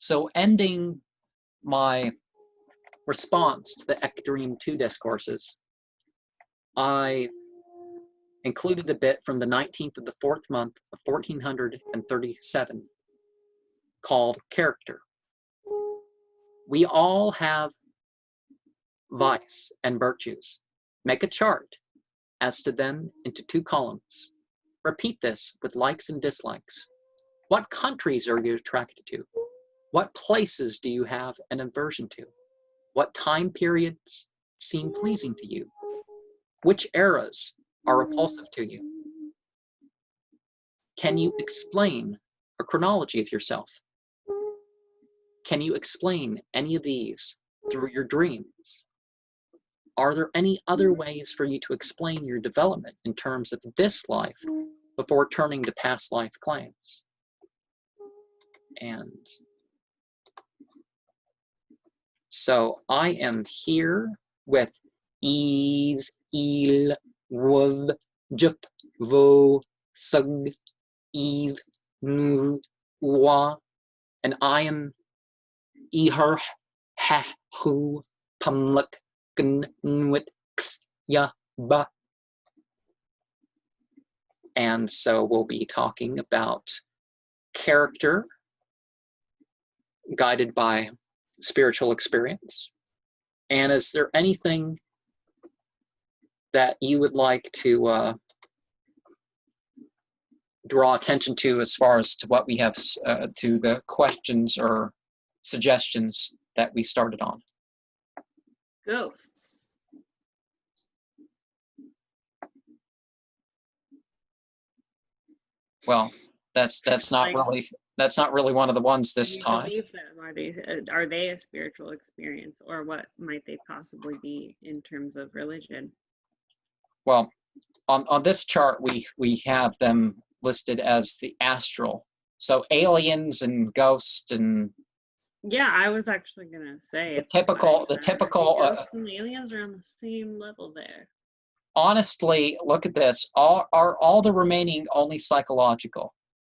So ending my response to the ECK Dream 2 discourses, I included a bit from the 19th of the 4th month of 1437 called Character. We all have vice and virtues. Make a chart as to them into 2 columns. Repeat this with likes and dislikes. What countries are you attracted to? What places do you have an aversion to? What time periods seem pleasing to you? Which eras are repulsive to you? Can you explain a chronology of yourself? Can you explain any of these through your dreams? Are there any other ways for you to explain your development in terms of this life before turning to past life claims? And so I am here with is, il, was, jup, vo, sug, eve, nu, wa, and I am her, ha, hu, pamluk, gun, nwit, x, ya, ba. And so we'll be talking about character guided by spiritual experience. And is there anything that you would like to draw attention to as far as to what we have to the questions or suggestions that we started on? Ghosts. Well, that's not really one of the ones this time. Believe them. Are they a spiritual experience, or what might they possibly be in terms of religion? Well, on this chart we have them listed as the astral. So aliens and ghosts and yeah, I was actually gonna say the typical ghosts and aliens are on the same level there. Honestly, look at this. All the remaining only psychological.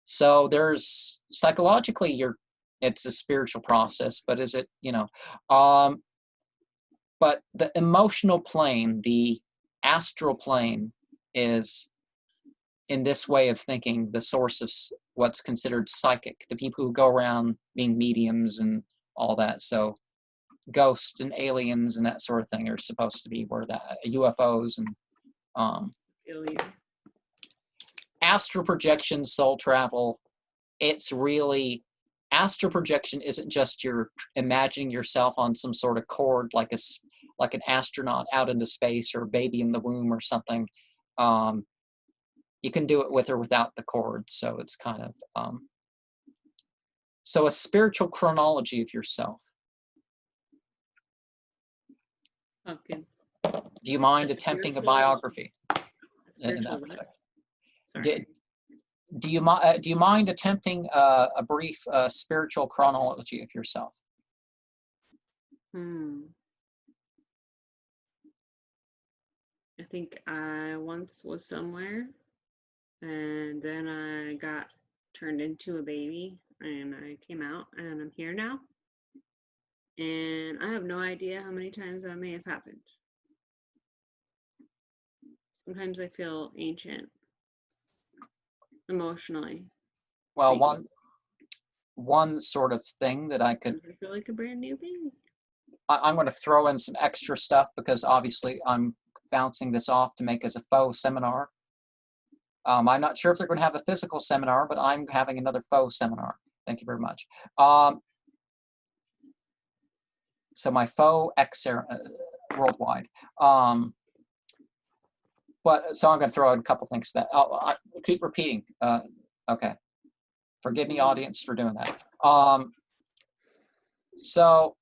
So there's psychologically it's a spiritual process, but is it, but the emotional plane, the astral plane, is in this way of thinking the source of what's considered psychic, the people who go around being mediums and all that. So ghosts and aliens and that sort of thing are supposed to be where that UFOs and astral projection, soul travel. It's really, astral projection isn't just you're imagining yourself on some sort of cord like an astronaut out into space or a baby in the womb or something. You can do it with or without the cord, so it's kind of so a spiritual chronology of yourself. Okay. Do you mind attempting a biography? Do you mind attempting a brief spiritual chronology of yourself? I think I once was somewhere, and then I got turned into a baby, and I came out, and I'm here now. And I have no idea how many times that may have happened. Sometimes I feel ancient emotionally. Well, one sort of thing that I could... I feel like a brand new baby. I'm going to throw in some extra stuff because obviously I'm bouncing this off to make as a faux seminar. I'm not sure if they're going to have a physical seminar, but I'm having another faux seminar. Thank you very much. So my faux ECK Worldwide. But so I'm going to throw in a couple things that I keep repeating. Okay, forgive me, audience, for doing that. So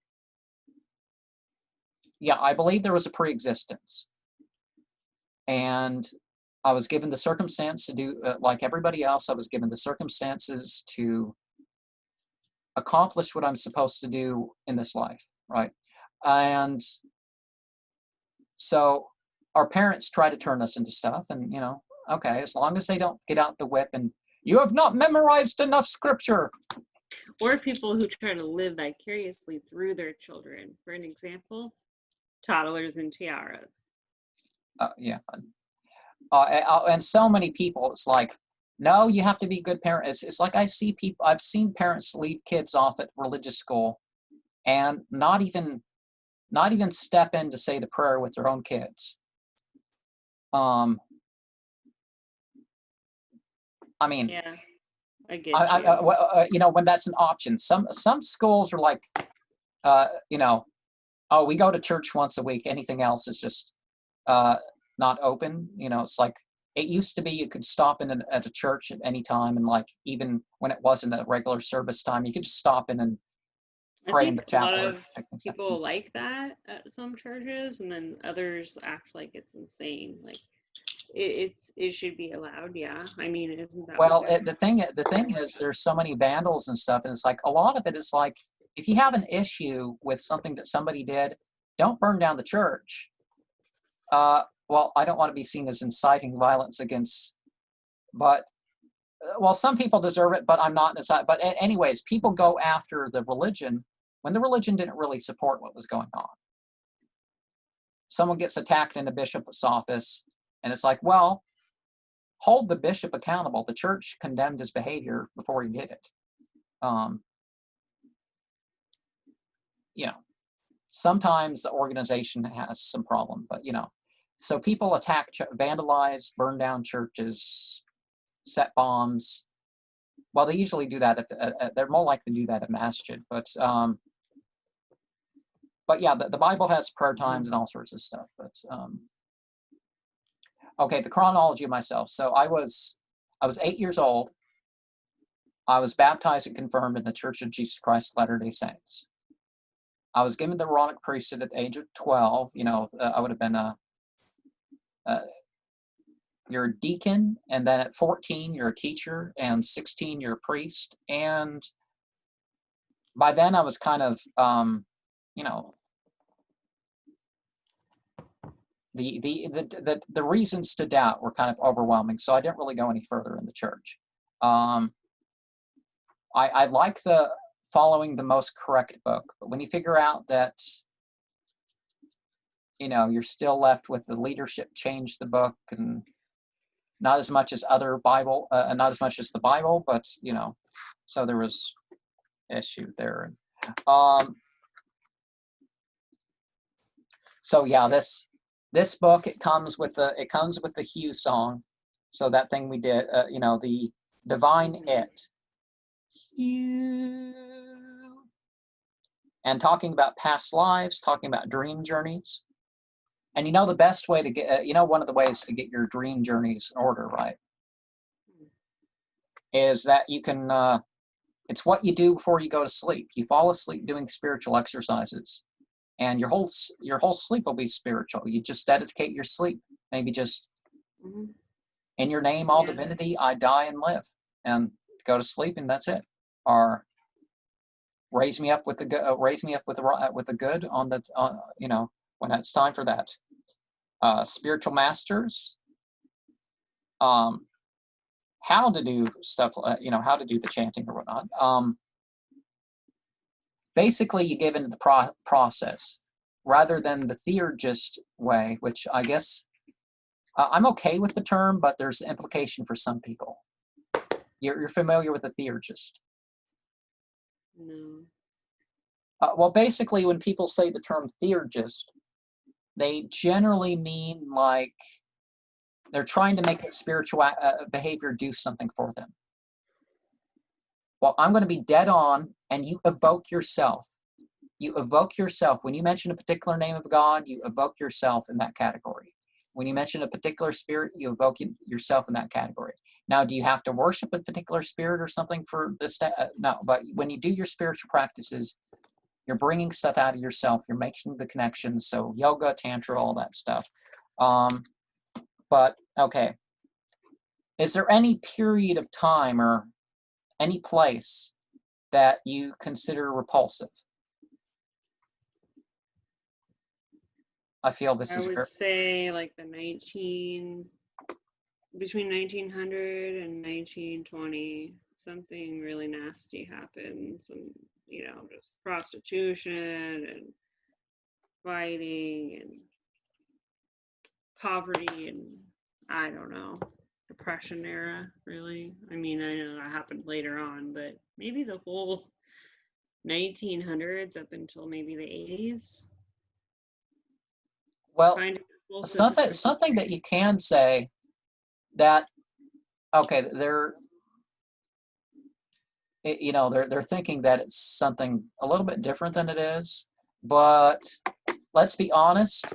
yeah, I believe there was a pre-existence, and I was given the circumstance to do like everybody else. I was given the circumstances to accomplish what I'm supposed to do in this life, right? And so our parents try to turn us into stuff, and okay, as long as they don't get out the whip and you have not memorized enough scripture. or people who try to live vicariously through their children. For an example, toddlers and tiaras. Yeah. And so many people, it's like, no, you have to be good parents. It's like I've seen parents leave kids off at religious school and not even step in to say the prayer with their own kids. I mean, yeah, I get you. When that's an option. Some schools are like, oh, we go to church once a week. Anything else is just not open. It's like it used to be you could stop in at a church at any time, and like even when it wasn't a regular service time, you could just stop in and pray in the chapel. A lot of people like that at some churches, and then others act like it's insane. Like it should be allowed. Yeah, I mean, isn't that well? The thing is, there's so many vandals and stuff, and it's like a lot of it is like if you have an issue with something that somebody did, don't burn down the church. Well, I don't want to be seen as inciting violence against, but well, some people deserve it, but I'm not inside. But anyways, people go after the religion when the religion didn't really support what was going on. Someone gets attacked in a bishop's office, and it's like, well, hold the bishop accountable. The church condemned his behavior before he did it. Sometimes the organization has some problem, but so people attack, vandalize, burn down churches, set bombs. Well, they usually do that they're more likely to do that at masjid, but yeah, the Bible has prayer times and all sorts of stuff. But okay, the chronology of myself. So I was 8 years old. I was baptized and confirmed in the Church of Jesus Christ of Latter-day Saints. I was given the Aaronic priesthood at the age of 12. I would have been you're a deacon, and then at 14 you're a teacher, and 16 you're a priest. And by then I was kind of the reasons to doubt were kind of overwhelming, so I didn't really go any further in the church. I like the following the most correct book, but when you figure out that you're still left with the leadership changed the book, and not as much as other Bible, not as much as the Bible, but so there was issue there. So yeah, this book, it comes with the Hugh song. So that thing we did, the Divine It. Hugh. And talking about past lives, talking about dream journeys. And the best way to get, one of the ways to get your dream journeys in order, right, is that you can, it's what you do before you go to sleep. You fall asleep doing spiritual exercises, and your whole sleep will be spiritual. You just dedicate your sleep. Maybe just in your name, all divinity, I die and live, and go to sleep, and that's it. Or raise me up with the good, with the good on the, when it's time for that. Spiritual masters, how to do stuff, how to do the chanting or whatnot. Basically, you give into the process rather than the theurgist way, which I guess I'm okay with the term, but there's implication for some people. You're familiar with the theurgist? No. Well, basically, when people say the term theurgist, they generally mean like they're trying to make the spiritual behavior do something for them. Well, I'm going to be dead on, and you evoke yourself. You evoke yourself. When you mention a particular name of God, you evoke yourself in that category. When you mention a particular spirit, you evoke yourself in that category. Now, do you have to worship a particular spirit or something for this? No, but when you do your spiritual practices, you're bringing stuff out of yourself. You're making the connections. So yoga, tantra, all that stuff. But okay, is there any period of time or any place that you consider repulsive? I feel this is. I would say like between 1900 and 1920. something really nasty happened, some, just prostitution and fighting and poverty and I don't know, depression era, really. I mean, I know that happened later on, but maybe the whole 1900s up until maybe the 80s. Well, Kind of close to something that you can say that, okay, they're thinking that it's something a little bit different than it is, but let's be honest,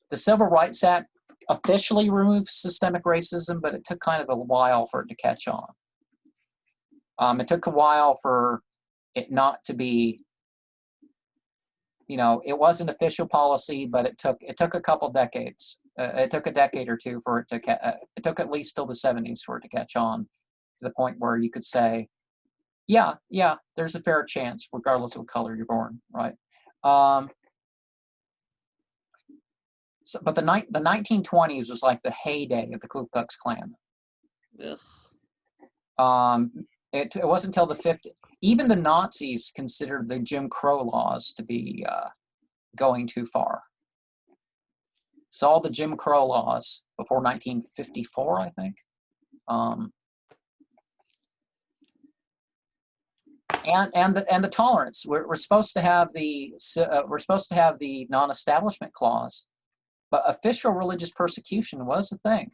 the Civil Rights Act officially removed systemic racism, but it took kind of a while for it to catch on. It took a while for it not to be, it was an official policy, but it took a couple decades. It took a decade or two for it to it took at least till the 70s for it to catch on to the point where you could say, yeah, there's a fair chance, regardless of what color you're born, right? But the 1920s was like the heyday of the Ku Klux Klan. Ugh. It wasn't until the 50s. Even the Nazis considered the Jim Crow laws to be going too far. So all the Jim Crow laws before 1954, I think. And the tolerance. We're supposed to have the non-establishment clause, but official religious persecution was a thing.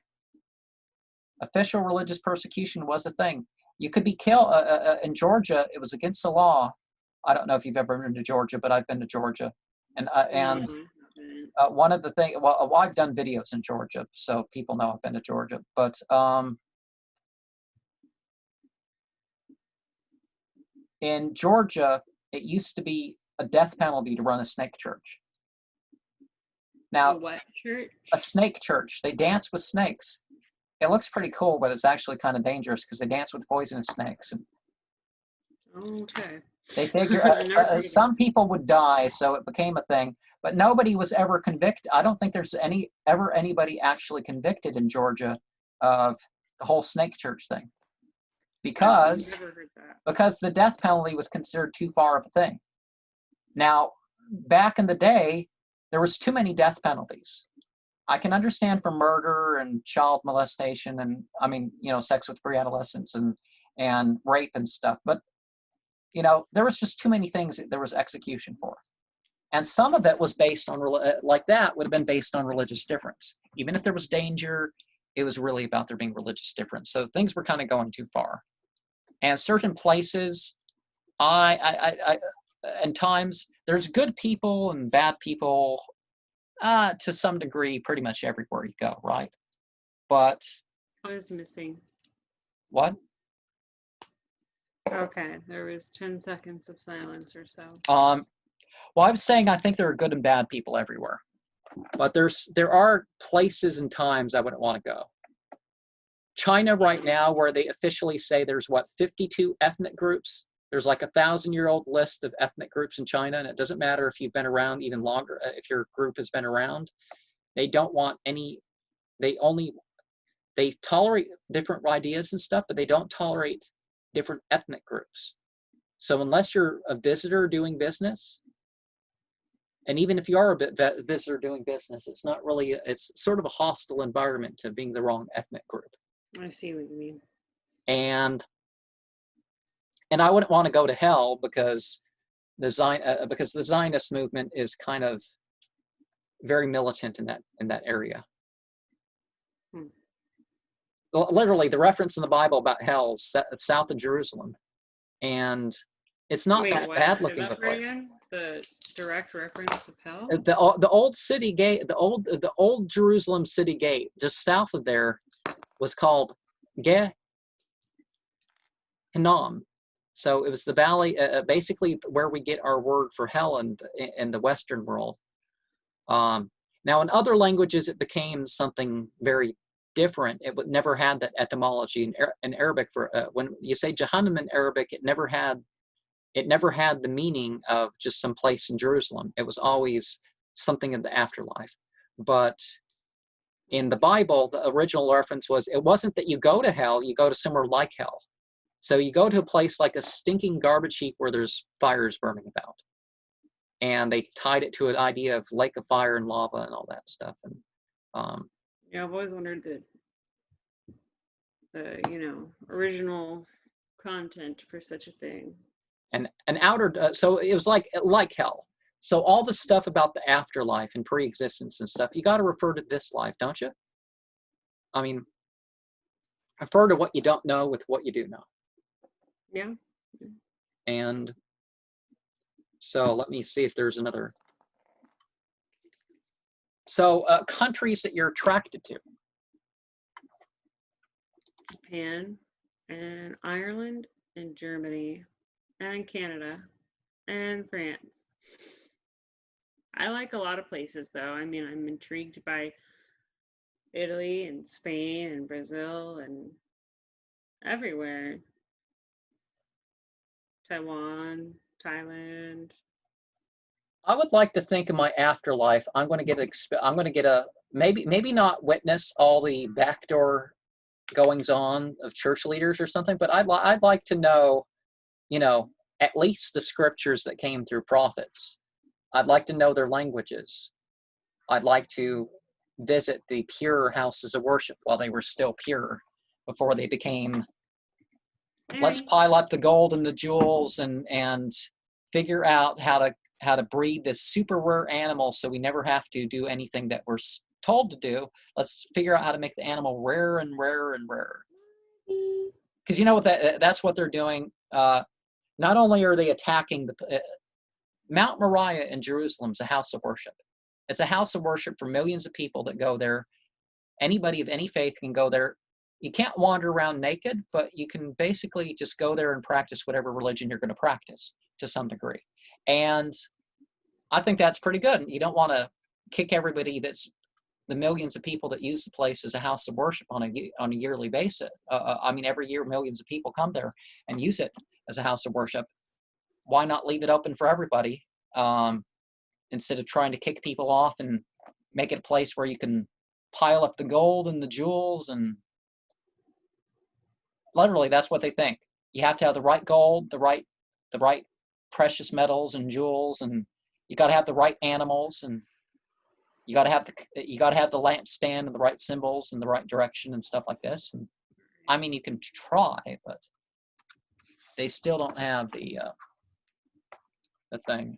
Official religious persecution was a thing. You could be killed in Georgia. It was against the law. I don't know if you've ever been to Georgia, but I've been to Georgia, and one of the things. Well, I've done videos in Georgia, so people know I've been to Georgia. But in Georgia, it used to be a death penalty to run a snake church. Now, what church? A snake church. They dance with snakes. It looks pretty cool, but it's actually kind of dangerous because they dance with poisonous snakes. Okay. They figure some people would die, so it became a thing. But nobody was ever convicted. I don't think there's anybody actually convicted in Georgia of the whole snake church thing, because the death penalty was considered too far of a thing. Now, back in the day, there was too many death penalties. I can understand for murder and child molestation and, sex with pre-adolescents and rape and stuff. But, there was just too many things that there was execution for. And some of it was based on, like that would have been based on religious difference. Even if there was danger, it was really about there being religious difference. So things were kind of going too far. And certain places, and times, there's good people and bad people, to some degree, pretty much everywhere you go, right? But I was missing. What? Okay, there was 10 seconds of silence or so. Well, I was saying I think there are good and bad people everywhere, but there are places and times I wouldn't want to go. China right now, where they officially say there's 52 ethnic groups. There's like 1,000-year-old list of ethnic groups in China, and it doesn't matter if you've been around even longer, if your group has been around. They don't want any, they tolerate different ideas and stuff, but they don't tolerate different ethnic groups. So unless you're a visitor doing business, and even if you are a visitor doing business, it's not really, it's sort of a hostile environment to being the wrong ethnic group. I see what you mean. And I wouldn't want to go to hell because the Zionist movement is kind of very militant in that area. Literally, the reference in the Bible about hell is south of Jerusalem, and it's not that bad looking of a place. The direct reference of hell. The old city gate, the old Jerusalem city gate, just south of there, was called Gehinnom. So it was the valley, basically where we get our word for hell in the Western world. Now, in other languages, it became something very different. It never had that etymology in Arabic. When you say Jahannam in Arabic, it never had the meaning of just some place in Jerusalem. It was always something in the afterlife. But in the Bible, the original reference was, it wasn't that you go to hell, you go to somewhere like hell. So you go to a place like a stinking garbage heap where there's fires burning about. And they tied it to an idea of lake of fire and lava and all that stuff. And Yeah, I've always wondered the original content for such a thing. and an outer, so it was like hell. So all the stuff about the afterlife and pre-existence and stuff, you got to refer to this life, don't you? I mean, refer to what you don't know with what you do know. Yeah. And so let me see if there's another. So countries that you're attracted to. Japan and Ireland and Germany and Canada and France. I like a lot of places though. I mean, I'm intrigued by Italy and Spain and Brazil and everywhere. Taiwan, Thailand. I would like to think in my afterlife, I'm going to get a maybe not witness all the backdoor goings on of church leaders or something, but I'd like to know, at least the scriptures that came through prophets. I'd like to know their languages. I'd like to visit the pure houses of worship while they were still pure, before they became, let's pile up the gold and the jewels and figure out how to breed this super rare animal so we never have to do anything that we're told to do. Let's figure out how to make the animal rarer and rarer and rarer. Because you know what that's what they're doing. Not only are they attacking Mount Moriah in Jerusalem is a house of worship. It's a house of worship for millions of people that go there. Anybody of any faith can go there. You can't wander around naked, but you can basically just go there and practice whatever religion you're going to practice to some degree. And I think that's pretty good. You don't want to kick everybody the millions of people that use the place as a house of worship on a yearly basis. I mean, every year millions of people come there and use it as a house of worship. Why not leave it open for everybody instead of trying to kick people off and make it a place where you can pile up the gold and the jewels? And literally, that's what they think. You have to have the right gold, the right precious metals and jewels, and you got to have the right animals, and you got to have the lampstand and the right symbols and the right direction and stuff like this. And I mean, you can try, but they still don't have the thing.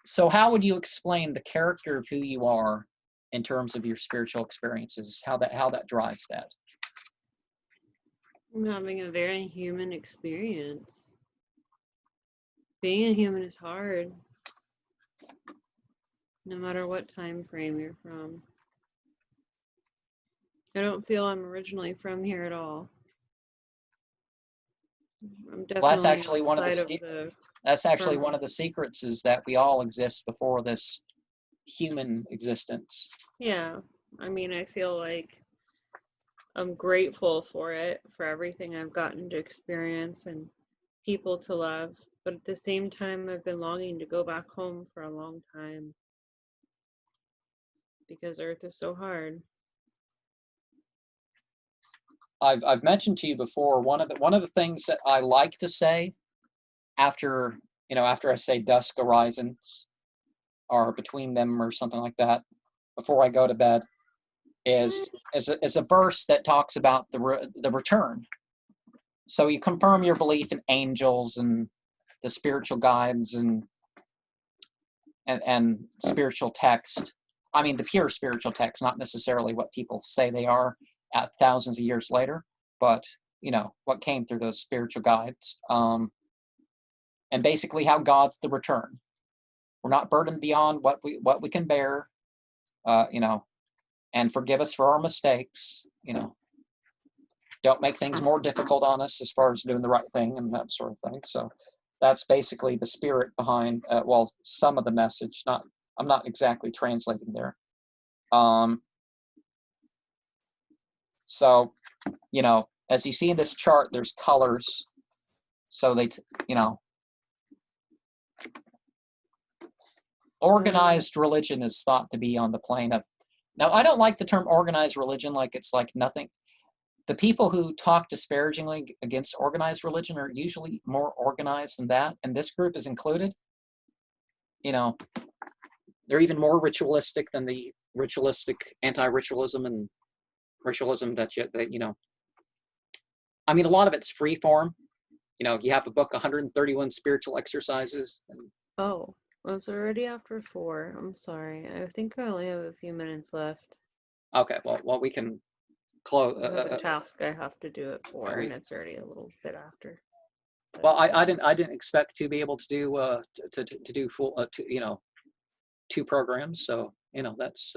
So how would you explain the character of who you are in terms of your spiritual experiences? How that drives that? I'm having a very human experience. Being a human is hard, no matter what time frame you're from. I don't feel I'm originally from here at all. I'm definitely well, that's actually one of the secrets, is that we all exist before this human existence. Yeah, I mean, I feel like I'm grateful for it, for everything I've gotten to experience and people to love. But at the same time, I've been longing to go back home for a long time because Earth is so hard. I've mentioned to you before, one of the things that I like to say after I say dusk horizons or between them or something like that, before I go to bed, is a verse that talks about the return. So you confirm your belief in angels and the spiritual guides and spiritual text. I mean, the pure spiritual text, not necessarily what people say they are thousands of years later, but what came through those spiritual guides, and basically how God's the return. We're not burdened beyond what we can bear, and forgive us for our mistakes. Don't make things more difficult on us as far as doing the right thing and that sort of thing. So that's basically the spirit behind, some of the message. I'm not exactly translating there. So, as you see in this chart, there's colors. So organized religion is thought to be on the plane of, now I don't like the term organized religion, like it's like nothing. the people who talk disparagingly against organized religion are usually more organized than that, and this group is included. You know, they're even more ritualistic than the ritualistic anti-ritualism and ritualism that you know. I mean, a lot of it's free form. You know, you have a book, 131 Spiritual Exercises. And, Oh, it's already after 4. I'm sorry. I think I only have a few minutes left. okay, well, we can close. I have a task I have to do it for, and it's already a little bit after. So. Well, I didn't expect to be able to do to do full you know, 2 programs. So you know, that's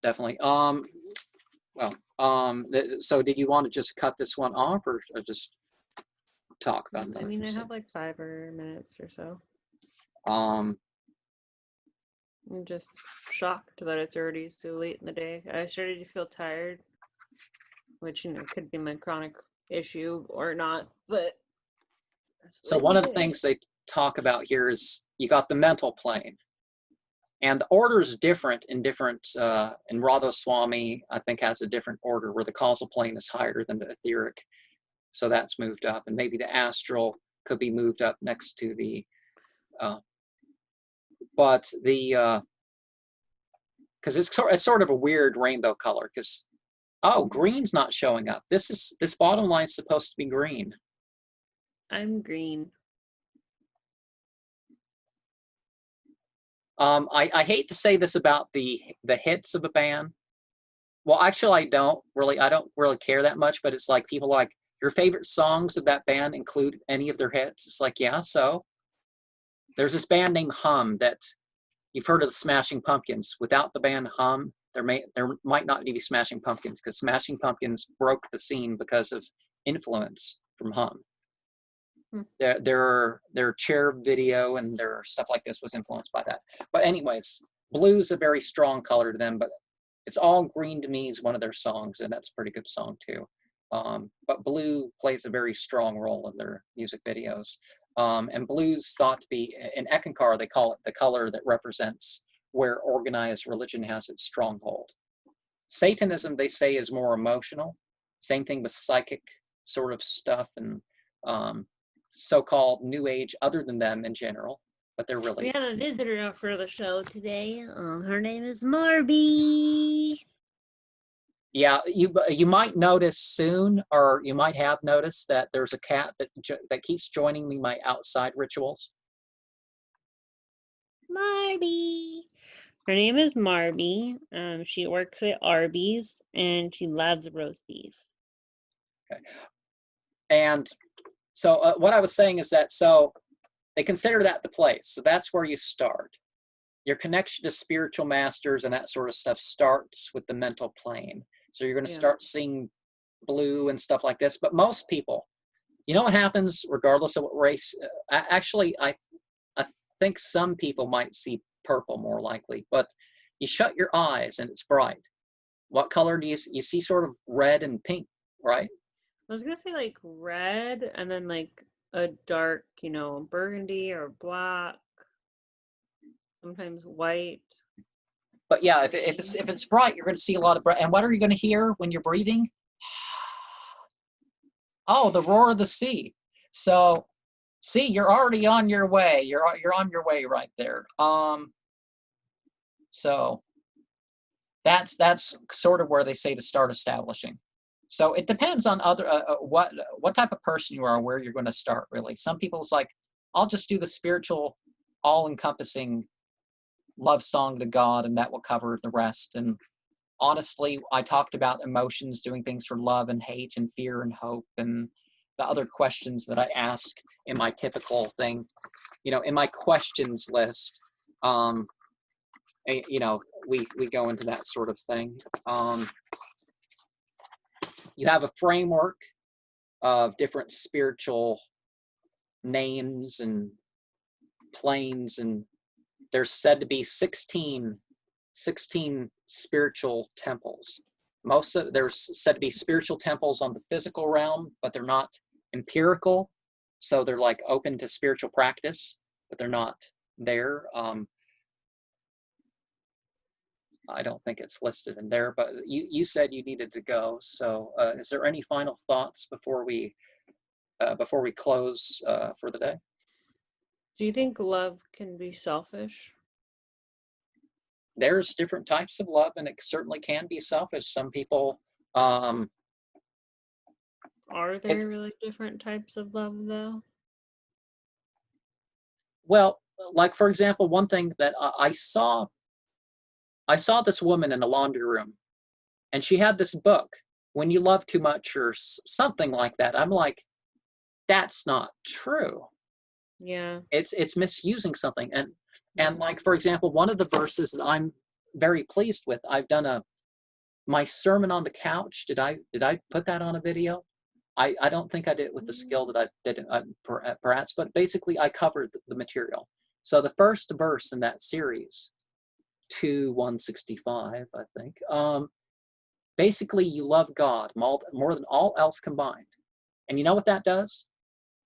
definitely so did you want to just cut this one off, or just talk about that? I mean, I have like 5 minutes or so. Um, I'm just shocked that it's already so late in the day. I started to feel tired, which, you know, could be my chronic issue or not, but so one of the things they talk about here is you got the mental plane, and the order is different in different. And Radha Swami, I think, has a different order where the causal plane is higher than the etheric, so that's moved up, and maybe the astral could be moved up next to the. But the because it's sort of a weird rainbow color, because green's not showing up. This bottom line is supposed to be green. I'm green. I hate to say this about the hits of a band. Well, actually, I don't really care that much. But it's like people like, your favorite songs of that band include any of their hits. It's like, yeah. So there's this band named Hum that you've heard of, the Smashing Pumpkins. Without the band Hum, there might not be Smashing Pumpkins, because Smashing Pumpkins broke the scene because of influence from Hum. Their chair video and their stuff like this was influenced by that. But anyways, blue's a very strong color to them, but It's All Green to Me is one of their songs, and that's a pretty good song too. But blue plays a very strong role in their music videos. And blue's thought to be, in Ekankar, they call it the color that represents where organized religion has its stronghold. Satanism, they say, is more emotional. Same thing with psychic sort of stuff and so-called New Age, other than them in general, but they're really... We have a visitor for the show today. Her name is Marby. Yeah, you might notice soon, or you might have noticed, that there's a cat that keeps joining me my outside rituals. Marby. Her name is Marby. She works at Arby's, and she loves roast beef. Okay. And so what I was saying is that, so they consider that the place. So that's where you start. Your connection to spiritual masters and that sort of stuff starts with the mental plane. So you're going to start seeing blue and stuff like this. But most people, you know what happens regardless of what race? Actually, I think some people might see purple more likely. But you shut your eyes and it's bright. What color do you see? Sort of red and pink, right? I was going to say like red, and then like a dark, burgundy or black, sometimes white. But yeah, if it's bright, you're going to see a lot of bright. And what are you going to hear when you're breathing? Oh, the roar of the sea. So, see, you're already on your way. You're on your way right there. So that's sort of where they say to start establishing. So it depends on other what type of person you are and where you're going to start, really. Some people, it's like, I'll just do the spiritual, all-encompassing love song to God, and that will cover the rest. And honestly, I talked about emotions, doing things for love and hate and fear and hope, and the other questions that I ask in my typical thing, in my questions list. We go into that sort of thing. You have a framework of different spiritual names and planes, and there's said to be 16 spiritual temples. There's said to be spiritual temples on the physical realm, but they're not empirical, so they're like open to spiritual practice, but they're not there. I don't think it's listed in there, but you said you needed to go. So is there any final thoughts before we close for the day? Do you think love can be selfish? There's different types of love, and it certainly can be selfish. Some people, um, Are if, there really different types of love, though? well, like for example, one thing that I saw this woman in a laundry room, and she had this book, When You Love Too Much, or something like that. I'm like, that's not true. Yeah. It's misusing something. And Mhm. like for example, one of the verses that I'm very pleased with, I've done my sermon on the couch. Did I put that on a video? I don't think I did it with the skill that I did perhaps, but basically I covered the material. So the first verse in that series, 165, I think, basically you love God more than all else combined. And you know what that does?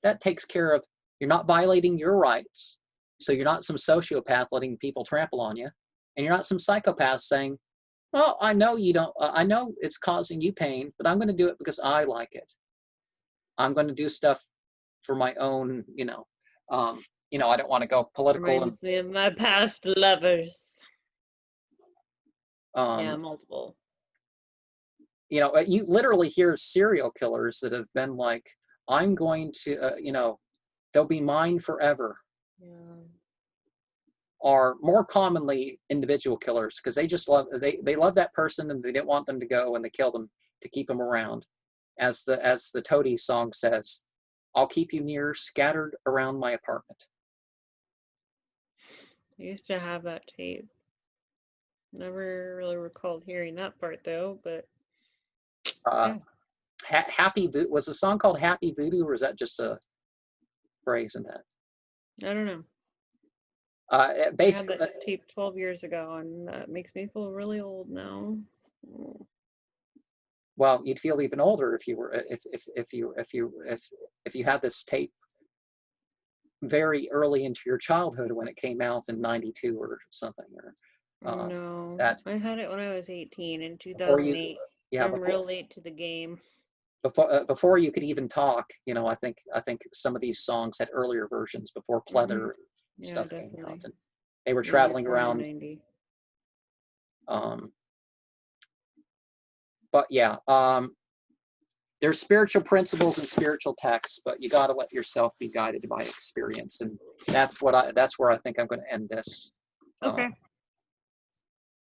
That takes care of, you're not violating your rights. So you're not some sociopath letting people trample on you. And you're not some psychopath saying, well, I know you don't, I know it's causing you pain, but I'm going to do it because I like it. I'm going to do stuff for my own, I don't want to go political and, Reminds me of my past lovers. Yeah, um, multiple. you literally hear serial killers that have been like, I'm going to, they'll be mine forever. Yeah. Are more commonly individual killers because they love that person and they didn't want them to go and they kill them to keep them around. As the Toadies song says, I'll keep you near, scattered around my apartment. I used to have that tape. Never really recalled hearing that part though, but Uh, yeah. Happy Voodoo, was the song called Happy Voodoo, or is that just a phrase in that? I don't know. I had Basically, that tape 12 years ago, and that makes me feel really old now. well, you'd feel even older if you had this tape very early into your childhood when it came out in '92 or something, or No, that I had it when I was 18 in before you, 2008, so yeah, I'm real late to the game. before you could even talk, I think some of these songs had earlier versions before pleather Yeah, stuff came out, definitely. and they were Yeah, I was traveling born in around. 90. Um, but yeah, there's spiritual principles and spiritual texts, but you got to let yourself be guided by experience, and that's where I think I'm going to end this. Okay.